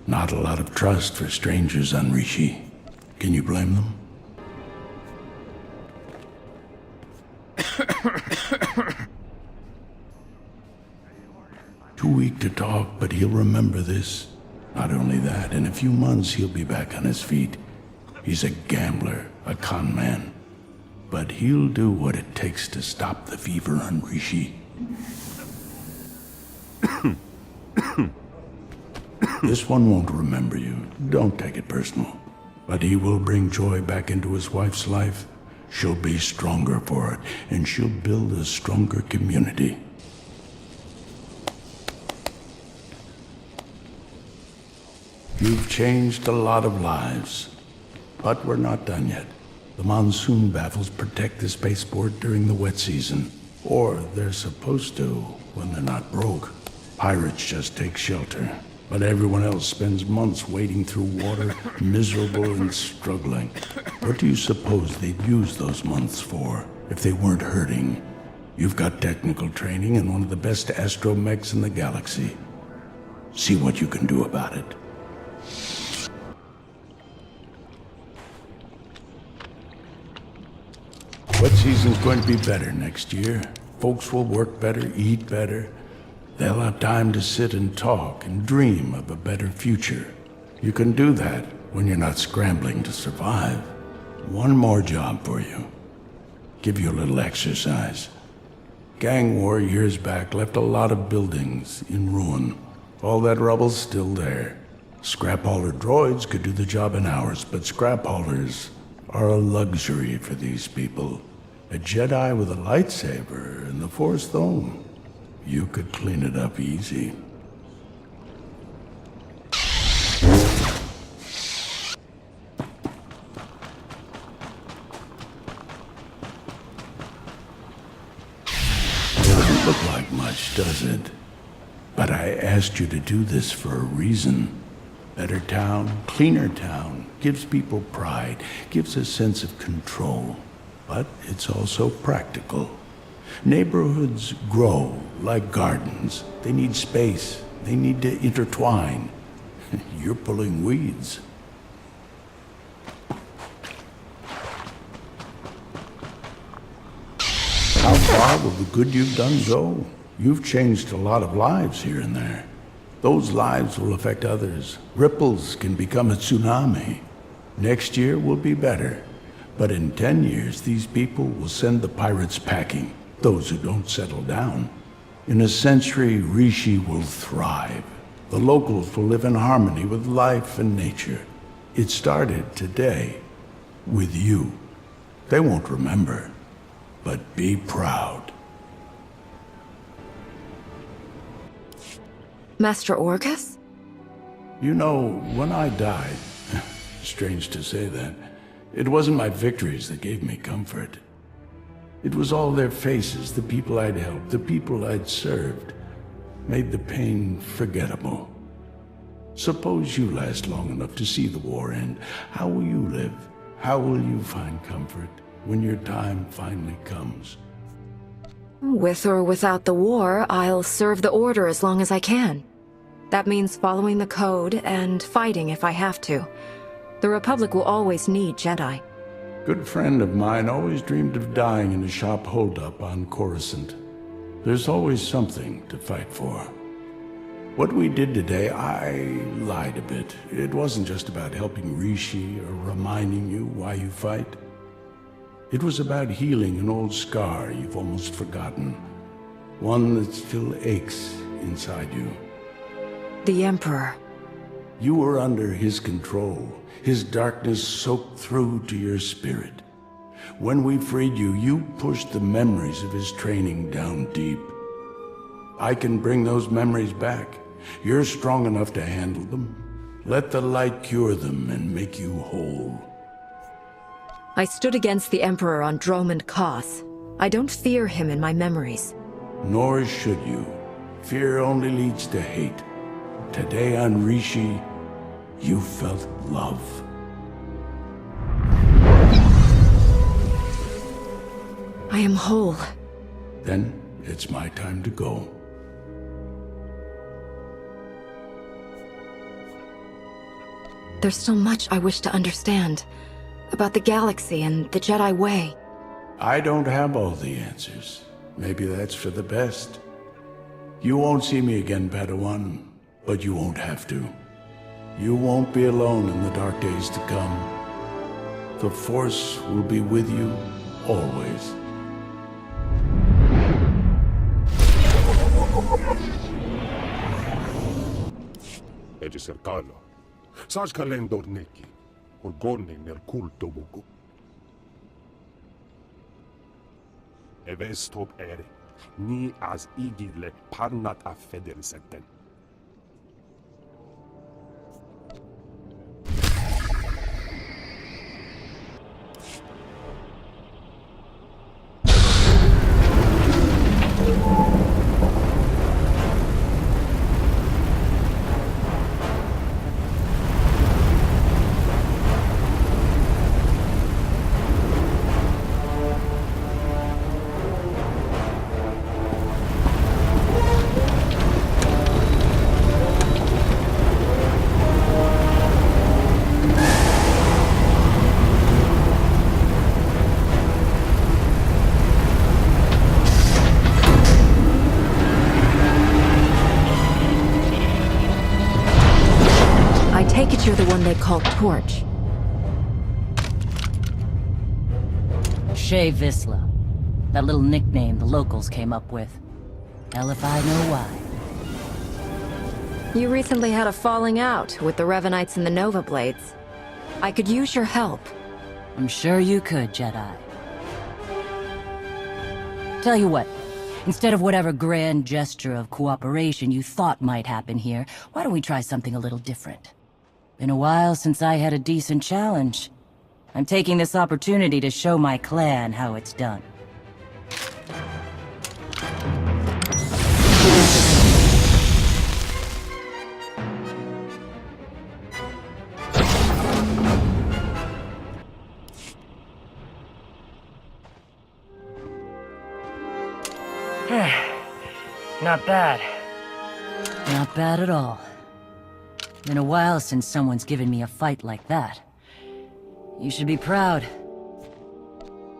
Not a lot of trust for strangers on Rishi. Can you blame them? Too weak to talk, but he'll remember this. Not only that, in a few months he'll be back on his feet. He's a gambler, a con man. But he'll do what it takes to stop the fever on Rishi. This one won't remember you. Don't take it personal. But he will bring joy back into his wife's life. She'll be stronger for it, and she'll build a stronger community. You've changed a lot of lives, but we're not done yet. The monsoon battles protect the spaceport during the wet season, or they're supposed to when they're not broke. Pirates just take shelter, but everyone else spends months wading through water, miserable and struggling. What do you suppose they'd use those months for if they weren't hurting? You've got technical training and one of the best astromechs in the galaxy. See what you can do about it. Wet season's going to be better next year. Folks will work better, eat better. They'll have time to sit and talk and dream of a better future. You can do that when you're not scrambling to survive. One more job for you. Give you a little exercise. Gang war years back left a lot of buildings in ruin. All that rubble's still there. Scrap hauler droids could do the job in hours, but scrap haulers are a luxury for these people. A Jedi with a lightsaber and the Force though, you could clean it up easy. Doesn't look like much, does it? But I asked you to do this for a reason. Better town, cleaner town, gives people pride, gives a sense of control. But it's also practical. Neighborhoods grow like gardens. They need space. They need to intertwine. You're pulling weeds. How far will the good you've done go? You've changed a lot of lives here and there. Those lives will affect others. Ripples can become a tsunami. Next year will be better. But in 10 years, these people will send the pirates packing, those who don't settle down. In a century, Rishi will thrive. The locals will live in harmony with life and nature. It started today, with you. They won't remember, but be proud. Master Orgus? You know, when I died, strange to say that, it wasn't my victories that gave me comfort. It was all their faces, the people I'd helped, the people I'd served, made the pain forgettable. Suppose you last long enough to see the war end. How will you live? How will you find comfort when your time finally comes? With or without the war, I'll serve the Order as long as I can. That means following the code and fighting if I have to. The Republic will always need Jedi. Good friend of mine always dreamed of dying in a shop holdup on Coruscant. There's always something to fight for. What we did today, I lied a bit. It wasn't just about helping Rishi or reminding you why you fight. It was about healing an old scar you've almost forgotten. One that still aches inside you. The Emperor. You were under his control. His darkness soaked through to your spirit. When we freed you, you pushed the memories of his training down deep. I can bring those memories back. You're strong enough to handle them. Let the light cure them and make you whole. I stood against the Emperor on Dromund Koth. I don't fear him in my memories. Nor should you. Fear only leads to hate. Today on Rishi, you felt love. I am whole. Then it's my time to go. there's still much I wish to understand. About the galaxy and the Jedi Way. I don't have all the answers. Maybe that's for the best. You won't see me again, Padawan, but you won't have to. You won't be alone in the dark days to come. The Force will be with you always. Edi cercarlo. Sas kalendor neki. Orgone nel culto buku. Evestop ere. Ni as igile parnat a federisenten. You're the one they call Torch. Shay Visla. That little nickname the locals came up with. Hell if I know why. You recently had a falling out with the Revanites and the Nova Blades. I could use your help. I'm sure you could, Jedi. Tell you what, instead of whatever grand gesture of cooperation you thought might happen here, why don't we try something a little different? Been a while since I had a decent challenge. I'm taking this opportunity to show my clan how it's done. Not bad. Not bad at all. Been a while since someone's given me a fight like that. You should be proud.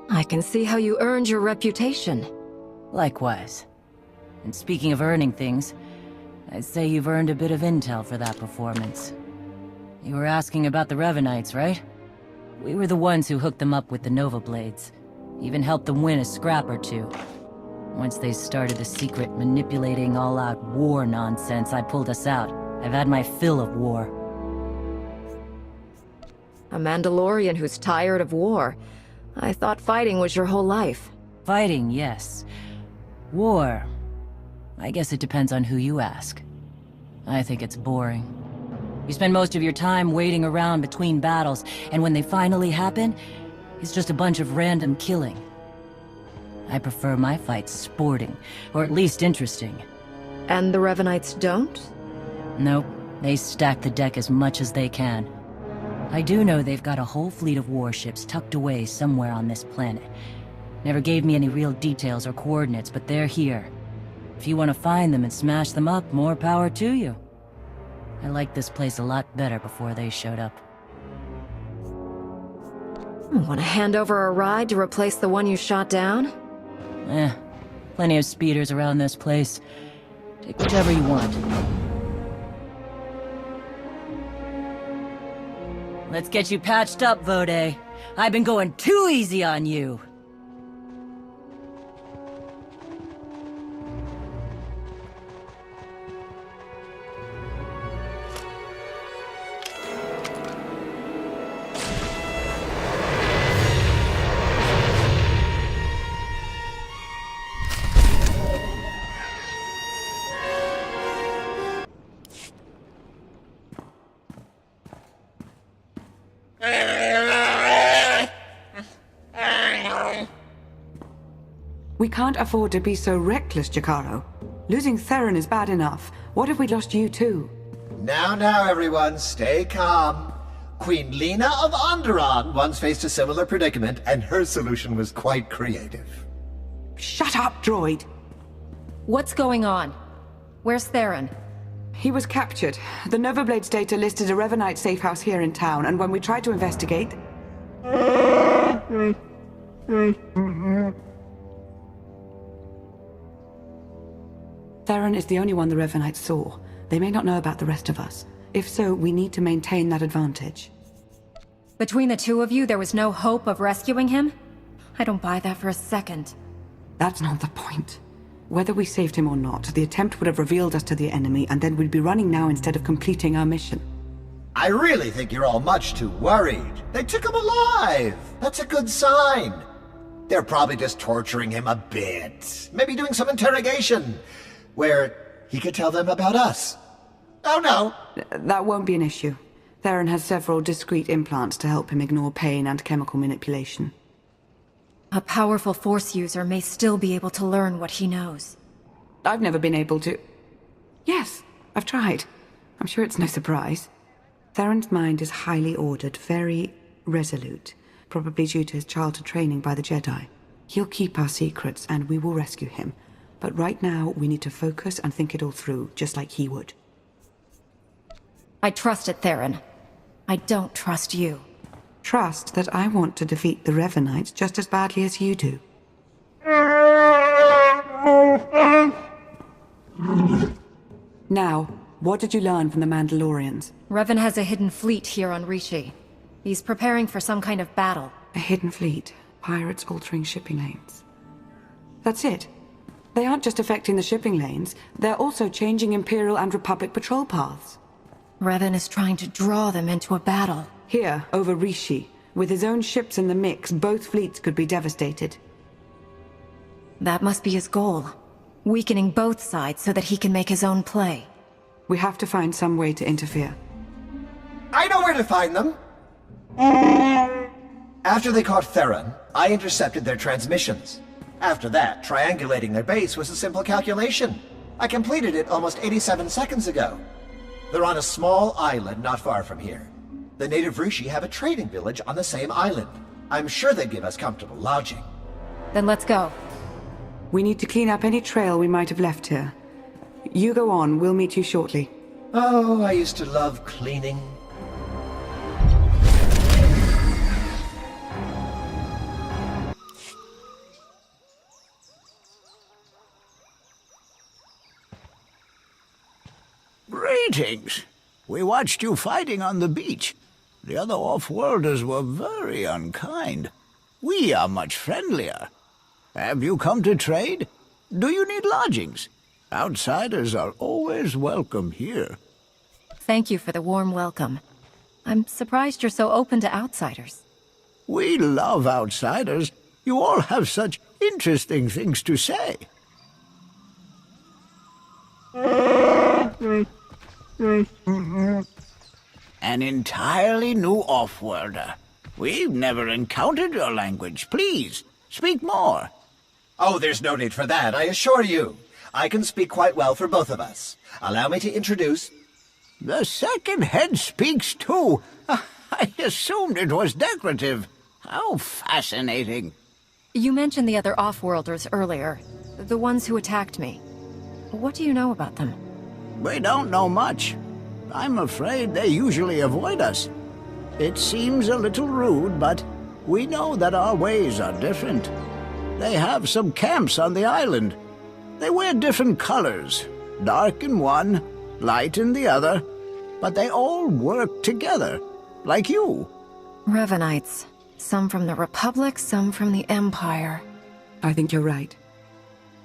I can see how you earned your reputation. Likewise. And speaking of earning things, I'd say you've earned a bit of intel for that performance. You were asking about the Revanites, right? We were the ones who hooked them up with the Nova Blades. Even helped them win a scrap or two. Once they started the secret manipulating all-out war nonsense, I pulled us out. I've had my fill of war. A Mandalorian who's tired of war. I thought fighting was your whole life. Fighting, yes. War. I guess it depends on who you ask. I think it's boring. You spend most of your time waiting around between battles, and when they finally happen, it's just a bunch of random killing. I prefer my fights sporting, or at least interesting. And the Revanites don't? Nope, they stack the deck as much as they can. I do know they've got a whole fleet of warships tucked away somewhere on this planet. Never gave me any real details or coordinates, but they're here. If you want to find them and smash them up, more power to you. I liked this place a lot better before they showed up. Want to hand over a ride to replace the one you shot down? Plenty of speeders around this place. Take whichever you want. Let's get you patched up, Vode. I've been going too easy on you. We can't afford to be so reckless, Jakaro. Losing Theron is bad enough. What if we lost you too? Now, everyone, stay calm. Queen Lena of Onderon once faced a similar predicament, and her solution was quite creative. Shut up, droid! What's going on? Where's Theron? He was captured. The Novablade's data listed a Revanite safe house here in town, and when we tried to investigate... Theron is the only one the Revanites saw. They may not know about the rest of us. If so, we need to maintain that advantage. Between the two of you, there was no hope of rescuing him? I don't buy that for a second. That's not the point. Whether we saved him or not, the attempt would have revealed us to the enemy, and then we'd be running now instead of completing our mission. I really think you're all much too worried. They took him alive. That's a good sign. They're probably just torturing him a bit. Maybe doing some interrogation, where he could tell them about us. Oh no! That won't be an issue. Theron has several discrete implants to help him ignore pain and chemical manipulation. A powerful Force user may still be able to learn what he knows. I've never been able to... Yes, I've tried. I'm sure it's no surprise. Theron's mind is highly ordered, very resolute, probably due to his childhood training by the Jedi. He'll keep our secrets, and we will rescue him. But right now, we need to focus and think it all through, just like he would. I trusted Theron. I don't trust you. Trust that I want to defeat the Revanites just as badly as you do. Now, what did you learn from the Mandalorians? Revan has a hidden fleet here on Rishi. He's preparing for some kind of battle. A hidden fleet. Pirates altering shipping lanes. That's it. They aren't just affecting the shipping lanes, they're also changing Imperial and Republic patrol paths. Revan is trying to draw them into a battle. Here, over Rishi. With his own ships in the mix, both fleets could be devastated. That must be his goal. Weakening both sides so that he can make his own play. We have to find some way to interfere. I know where to find them! After they caught Theron, I intercepted their transmissions. After that, triangulating their base was a simple calculation. I completed it almost 87 seconds ago. They're on a small island not far from here. The native Rishi have a trading village on the same island. I'm sure they'd give us comfortable lodging. Then let's go. We need to clean up any trail we might have left here. You go on, we'll meet you shortly. Oh, I used to love cleaning. Greetings. We watched you fighting on the beach. The other off-worlders were very unkind. We are much friendlier. Have you come to trade? Do you need lodgings? Outsiders are always welcome here. Thank you for the warm welcome. I'm surprised you're so open to outsiders. We love outsiders. You all have such interesting things to say. An entirely new off-worlder. We've never encountered your language. Please, speak more. Oh, there's no need for that, I assure you. I can speak quite well for both of us. Allow me to introduce... The second head speaks too. I assumed it was decorative. How fascinating. You mentioned the other off-worlders earlier. The ones who attacked me. What do you know about them? We don't know much. I'm afraid they usually avoid us. It seems a little rude, but we know that our ways are different. They have some camps on the island. They wear different colors, dark in one, light in the other, but they all work together, like you. Revanites. Some from the Republic, some from the Empire. I think you're right.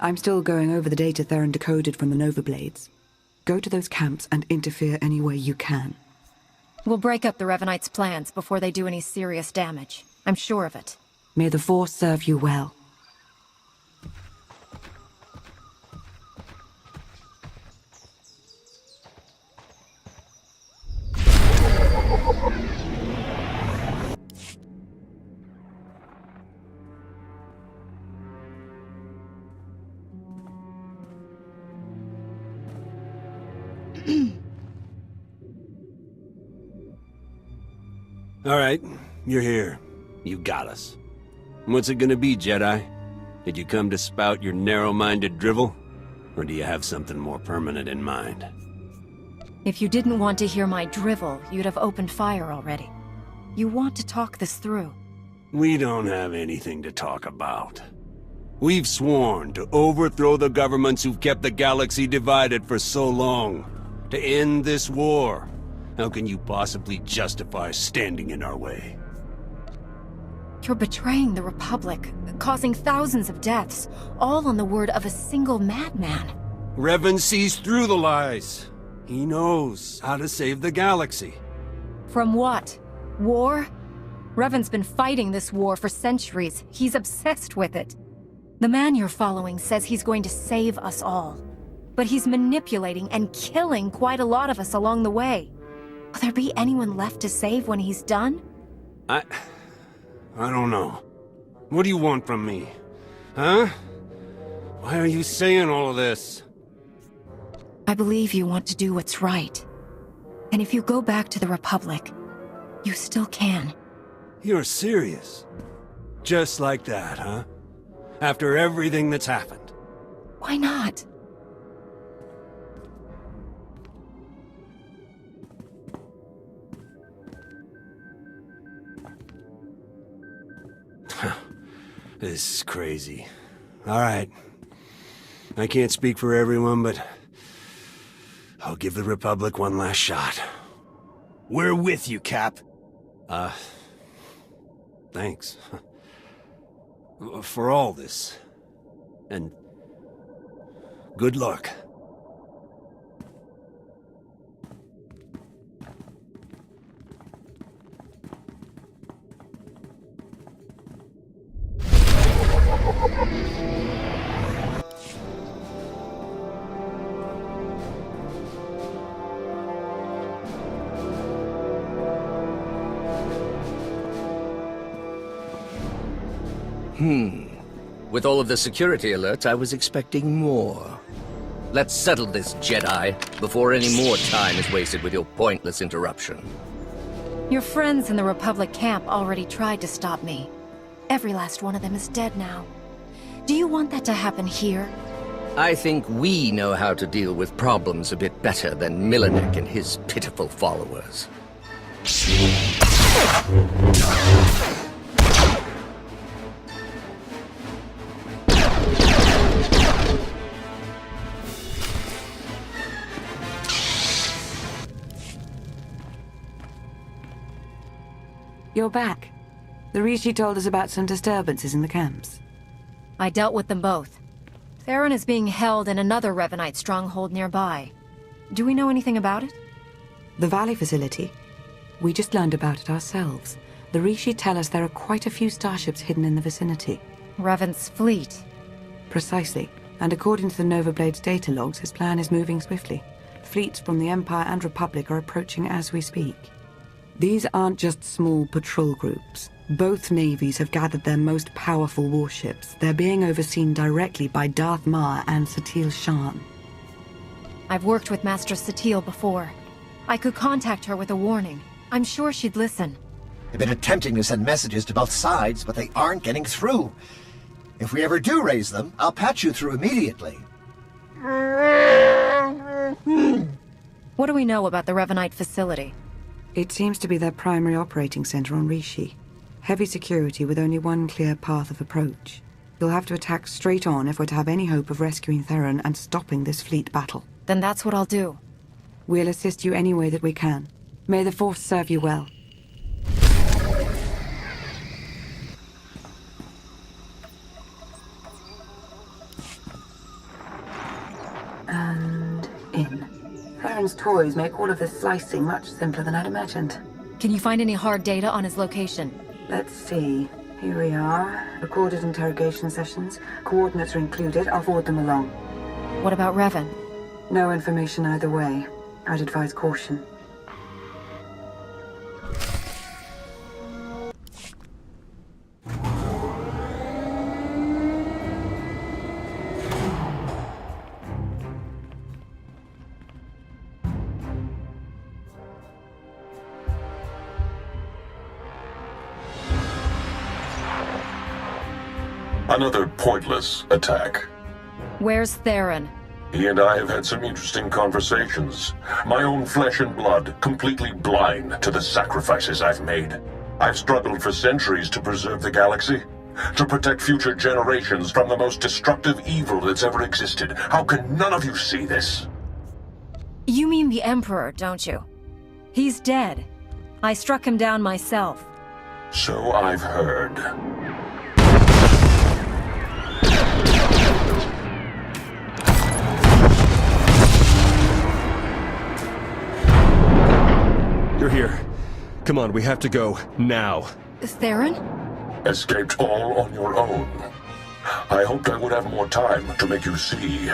I'm still going over the data Theron decoded from the Nova Blades. Go to those camps and interfere any way you can. We'll break up the Revanites' plans before they do any serious damage. I'm sure of it. May the Force serve you well. All right, you're here. You got us. What's it gonna be, Jedi? Did you come to spout your narrow-minded drivel? Or do you have something more permanent in mind? If you didn't want to hear my drivel, you'd have opened fire already. You want to talk this through. We don't have anything to talk about. We've sworn to overthrow the governments who've kept the galaxy divided for so long. To end this war. How can you possibly justify standing in our way? You're betraying the Republic, causing thousands of deaths, all on the word of a single madman. Revan sees through the lies. He knows how to save the galaxy. From what? War? Revan's been fighting this war for centuries. He's obsessed with it. The man you're following says he's going to save us all. But he's manipulating and killing quite a lot of us along the way. Will there be anyone left to save when he's done? I don't know. What do you want from me? Huh? Why are you saying all of this? I believe you want to do what's right. And if you go back to the Republic, you still can. You're serious? Just like that, huh? After everything that's happened? Why not? This is crazy. Alright. I can't speak for everyone, but I'll give the Republic one last shot. We're with you, Cap. Thanks. For all this. And good luck. With all of the security alerts, I was expecting more. Let's settle this, Jedi, before any more time is wasted with your pointless interruption. Your friends in the Republic camp already tried to stop me. Every last one of them is dead now. Do you want that to happen here? I think we know how to deal with problems a bit better than Milinek and his pitiful followers. You're back. The Rishi told us about some disturbances in the camps. I dealt with them both. Theron is being held in another Revanite stronghold nearby. Do we know anything about it? The Valley facility? We just learned about it ourselves. The Rishi tell us there are quite a few starships hidden in the vicinity. Revan's fleet. Precisely. And according to the Nova Blade's data logs, his plan is moving swiftly. Fleets from the Empire and Republic are approaching as we speak. These aren't just small patrol groups. Both navies have gathered their most powerful warships. They're being overseen directly by Darth Mar and Satil Shan. I've worked with Master Satil before. I could contact her with a warning. I'm sure she'd listen. They've been attempting to send messages to both sides, but they aren't getting through. If we ever do raise them, I'll patch you through immediately. What do we know about the Revanite facility? It seems to be their primary operating center on Rishi. Heavy security with only one clear path of approach. You'll have to attack straight on if we're to have any hope of rescuing Theron and stopping this fleet battle. Then that's what I'll do. We'll assist you any way that we can. May the Force serve you well. And in. Theron's toys make all of this slicing much simpler than I'd imagined. Can you find any hard data on his location? Let's see. Here we are. Recorded interrogation sessions. Coordinates are included. I'll forward them along. What about Revan? No information either way. I'd advise caution. Another pointless attack. Where's Theron? He and I have had some interesting conversations. My own flesh and blood, completely blind to the sacrifices I've made. I've struggled for centuries to preserve the galaxy, to protect future generations from the most destructive evil that's ever existed. How can none of you see this? You mean the Emperor, don't you? He's dead. I struck him down myself. So I've heard. You're here. Come on, we have to go. Now. Theron? Escaped all on your own. I hoped I would have more time to make you see.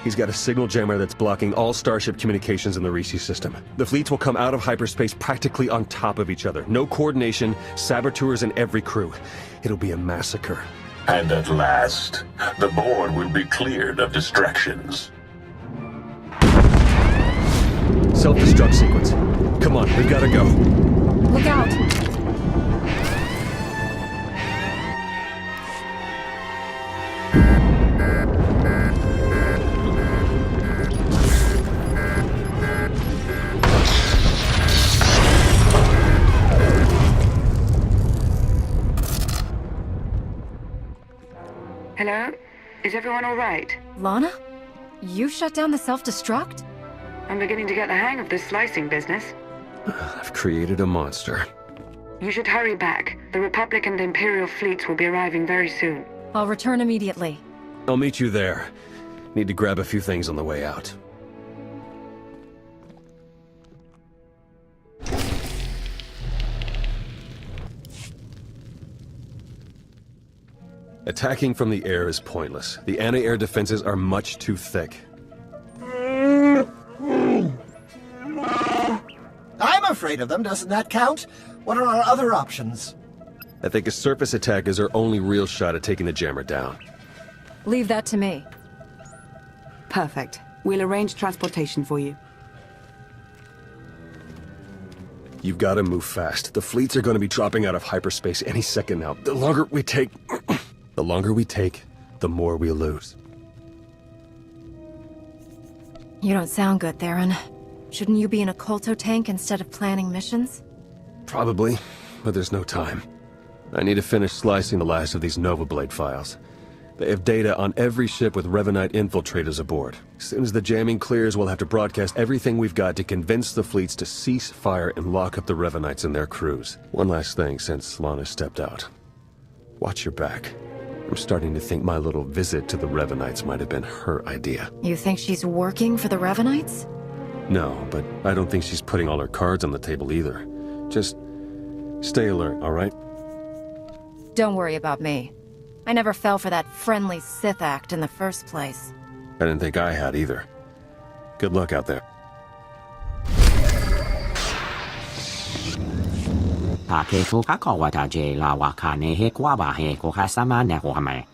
He's got a signal jammer that's blocking all starship communications in the Risi system. The fleets will come out of hyperspace practically on top of each other. No coordination, saboteurs in every crew. It'll be a massacre. And at last, the board will be cleared of distractions. Self-destruct sequence. Come on, we've gotta go. Look out! Hello? Is everyone all right? Lana? You shut down the self-destruct? I'm beginning to get the hang of this slicing business. I've created a monster. You should hurry back. The Republic and Imperial fleets will be arriving very soon. I'll return immediately. I'll meet you there. Need to grab a few things on the way out. Attacking from the air is pointless. The anti-air defenses are much too thick. I'm afraid of them, doesn't that count? What are our other options? I think a surface attack is our only real shot at taking the jammer down. Leave that to me. Perfect. We'll arrange transportation for you. You've got to move fast. The fleets are going to be dropping out of hyperspace any second now. The longer we take... the longer we take, the more we lose. You don't sound good, Theron. Shouldn't you be in a Kolto tank instead of planning missions? Probably, but there's no time. I need to finish slicing the last of these Nova Blade files. They have data on every ship with Revanite infiltrators aboard. As soon as the jamming clears, we'll have to broadcast everything we've got to convince the fleets to cease fire and lock up the Revanites and their crews. One last thing since Lana stepped out. Watch your back. I'm starting to think my little visit to the Revanites might have been her idea. You think she's working for the Revanites? No, but I don't think she's putting all her cards on the table either. Just stay alert, all right? Don't worry about me. I never fell for that friendly Sith act in the first place. I didn't think I had either. Good luck out there. 他给出卡考瓦塔杰拉瓦卡内黑瓜巴黑国卡萨马内国哈麦。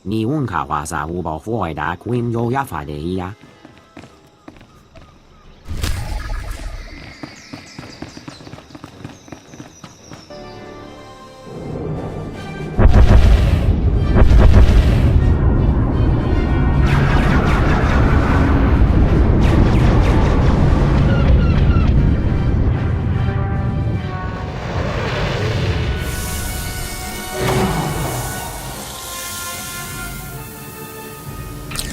你问卡瓦萨乌保护外达 Queen 有亚法的呀？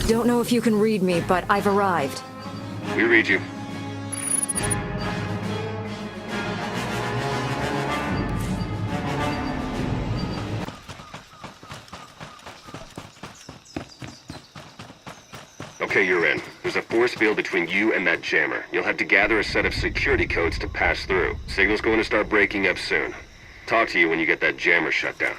Don't know if you can read me, but I've arrived. We read you. Okay, you're in. There's a force field between you and that jammer. You'll have to gather a set of security codes to pass through. Signal's going to start breaking up soon. Talk to you when you get that jammer shut down.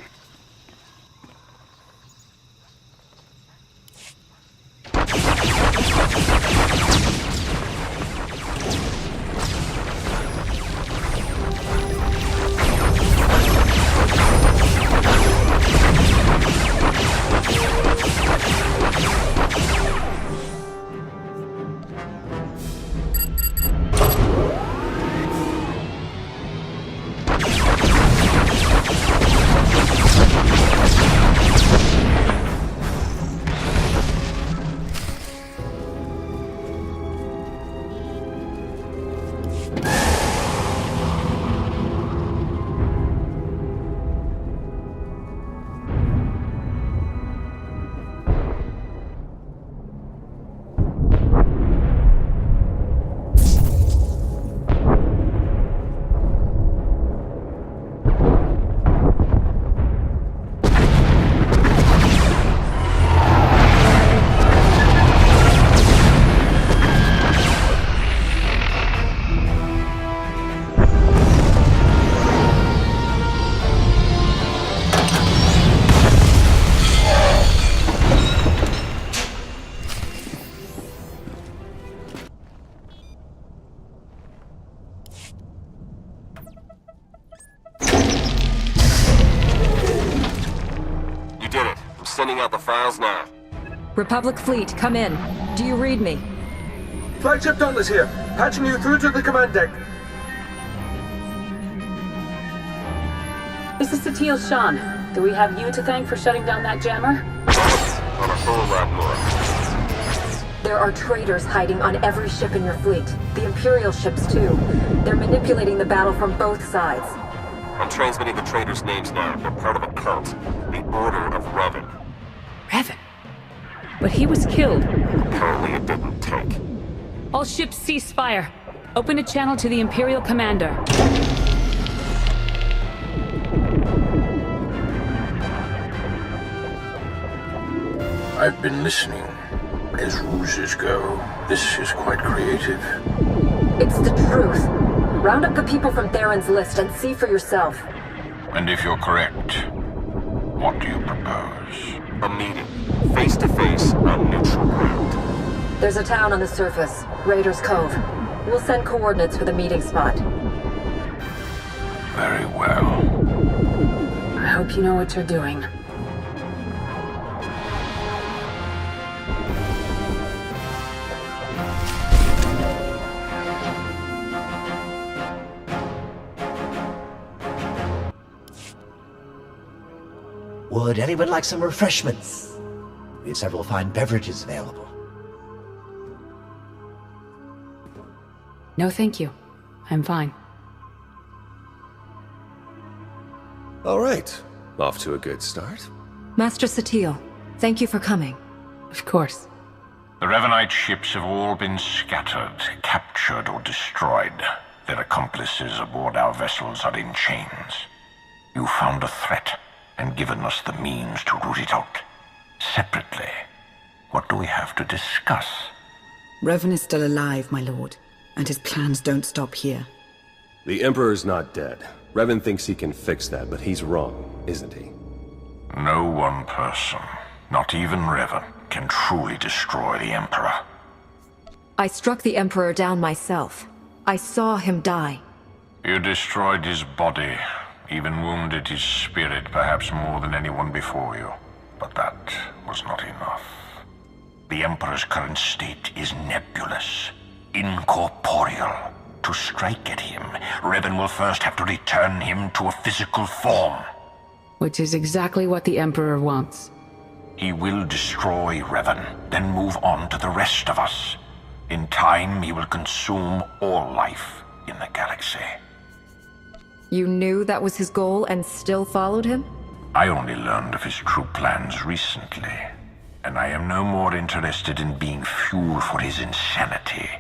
sending out the files now. Republic fleet, come in. Do you read me? Flagship Dauntless here, patching you through to the command deck. This is Satil Shan. Do we have you to thank for shutting down that jammer? On a full lap more. There are traitors hiding on every ship in your fleet. The Imperial ships, too. They're manipulating the battle from both sides. I'm transmitting the traitors' names now. They're part of a cult. The Order of Revan. Revan? But he was killed. Apparently it didn't take. All ships cease fire. Open a channel to the Imperial Commander. I've been listening. As ruses go, this is quite creative. It's the truth. Round up the people from Theron's list and see for yourself. And if you're correct, what do you propose? A meeting. Face to face on neutral ground. There's a town on the surface, Raiders Cove. We'll send coordinates for the meeting spot. Very well. I hope you know what you're doing. Would anyone like some refreshments? We have several fine beverages available. No, thank you. I'm fine. All right. Off to a good start. Master Satil, thank you for coming. Of course. The Revanite ships have all been scattered, captured, or destroyed. Their accomplices aboard our vessels are in chains. You found a threat and given us the means to root it out. Separately, what do we have to discuss? Revan is still alive, my lord, and his plans don't stop here. The Emperor's not dead. Revan thinks he can fix that, but he's wrong, isn't he? No one person, not even Revan, can truly destroy the Emperor. I struck the Emperor down myself. I saw him die. You destroyed his body, even wounded his spirit perhaps more than anyone before you. But that was not enough. The Emperor's current state is nebulous, incorporeal. To strike at him, Revan will first have to return him to a physical form. Which is exactly what the Emperor wants. He will destroy Revan, then move on to the rest of us. In time, he will consume all life in the galaxy. You knew that was his goal and still followed him? I only learned of his true plans recently, and I am no more interested in being fuel for his insanity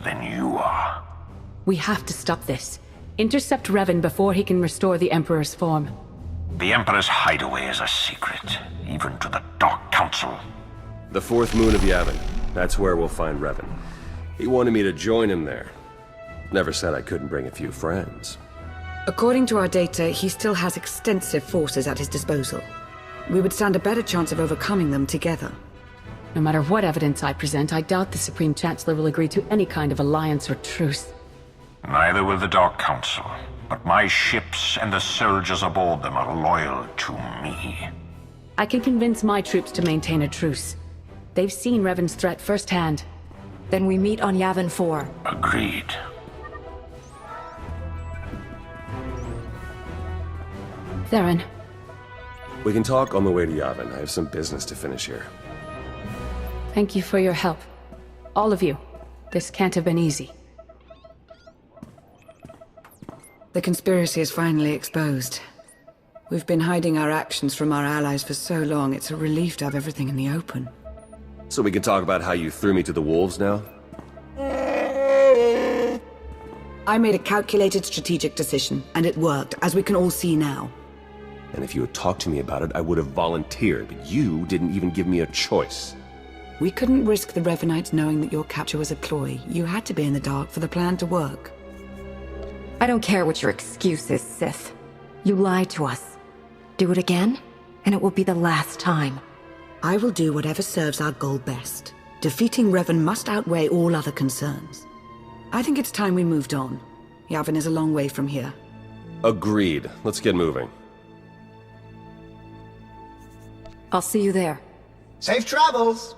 than you are. We have to stop this. Intercept Revan before he can restore the Emperor's form. The Emperor's hideaway is a secret, even to the Dark Council. The fourth moon of Yavin. That's where we'll find Revan. He wanted me to join him there. Never said I couldn't bring a few friends. According to our data, he still has extensive forces at his disposal. We would stand a better chance of overcoming them together. No matter what evidence I present, I doubt the Supreme Chancellor will agree to any kind of alliance or truce. Neither will the Dark Council, but my ships and the soldiers aboard them are loyal to me. I can convince my troops to maintain a truce. They've seen Revan's threat firsthand. Then we meet on Yavin 4. Agreed. Theron. We can talk on the way to Yavin. I have some business to finish here. Thank you for your help. All of you. This can't have been easy. The conspiracy is finally exposed. We've been hiding our actions from our allies for so long, it's a relief to have everything in the open. So we can talk about how you threw me to the wolves now? I made a calculated strategic decision, and it worked, as we can all see now. And if you had talked to me about it, I would have volunteered, but you didn't even give me a choice. We couldn't risk the Revanites knowing that your capture was a ploy. You had to be in the dark for the plan to work. I don't care what your excuse is, Sith. You lied to us. Do it again, and it will be the last time. I will do whatever serves our goal best. Defeating Revan must outweigh all other concerns. I think it's time we moved on. Yavin is a long way from here. Agreed. Let's get moving. I'll see you there. Safe travels!